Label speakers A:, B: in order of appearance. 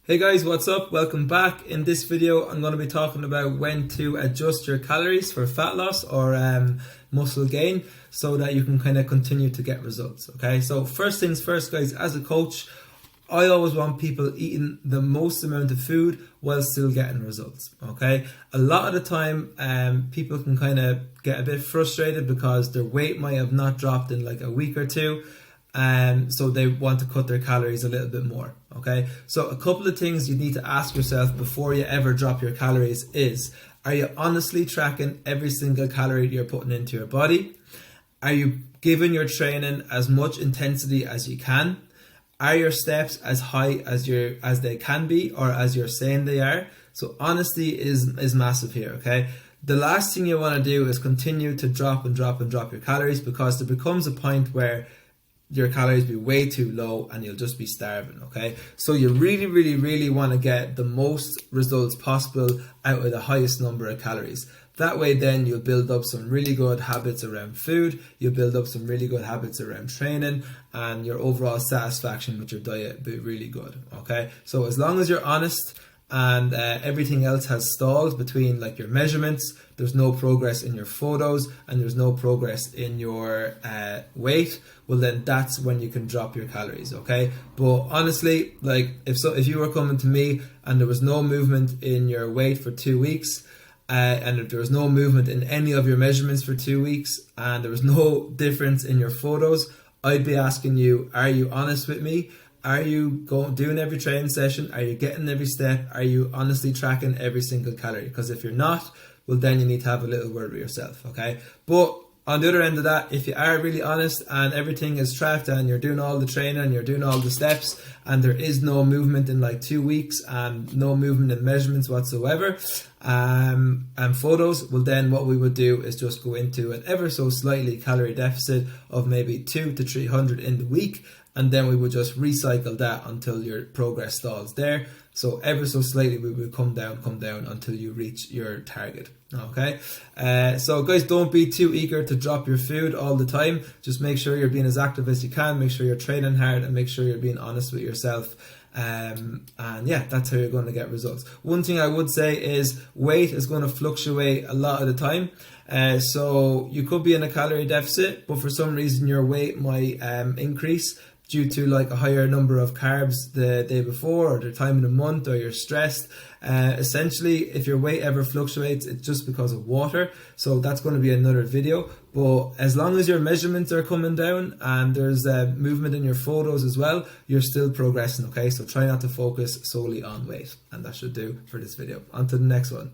A: Hey guys, what's up? Welcome back. In this video, I'm going to be talking about when to adjust your calories for fat loss or muscle gain so that you can kind of continue to get results. Okay, so first things first, guys, as a coach, I always want people eating the most amount of food while still getting results. Okay, a lot of the time, people can kind of get a bit frustrated because their weight might have not dropped in like a week or two. So they want to cut their calories a little bit more. Okay, so a couple of things you need to ask yourself before you ever drop your calories is, are you honestly tracking every single calorie you're putting into your body? Are you giving your training as much intensity as you can? Are your steps as high as they can be or as you're saying they are? So honesty is massive here. Okay, the last thing you want to do is continue to drop your calories, because there becomes a point where your calories be way too low and you'll just be starving. Okay, so you really want to get the most results possible out of the highest number of calories. That way then you'll build up some really good habits around food, you'll build up some really good habits around training, and your overall satisfaction with your diet will be really good. Okay, so as long as you're honest and everything else has stalled between like your measurements, there's no progress in your photos, and there's no progress in your weight, well then that's when you can drop your calories. Okay, but honestly, like if you were coming to me and there was no movement in your weight for 2 weeks, and if there was no movement in any of your measurements for 2 weeks, and there was no difference in your photos, I'd be asking you, are you honest with me? Are you doing every training session? Are you getting every step? Are you honestly tracking every single calorie? Because if you're not, well then you need to have a little word with yourself. Okay, but on the other end of that, if you are really honest and everything is tracked and you're doing all the training and you're doing all the steps and there is no movement in like 2 weeks and no movement in measurements whatsoever, and photos, well then what we would do is just go into an ever so slightly calorie deficit of maybe 200 to 300 in the week, and then we would just recycle that until your progress stalls there. So ever so slightly we will come down until you reach your target. Okay, so guys, don't be too eager to drop your food all the time. Just make sure you're being as active as you can, make sure you're training hard, and make sure you're being honest with yourself. And yeah, that's how you're going to get results. One thing I would say is weight is going to fluctuate a lot of the time. So you could be in a calorie deficit, but for some reason your weight might increase due to like a higher number of carbs the day before, or the time of the month, or you're stressed. Essentially, if your weight ever fluctuates, it's just because of water. So that's going to be another video. But as long as your measurements are coming down and there's movement in your photos as well, you're still progressing. Okay, so try not to focus solely on weight, and that should do for this video. On to the next one.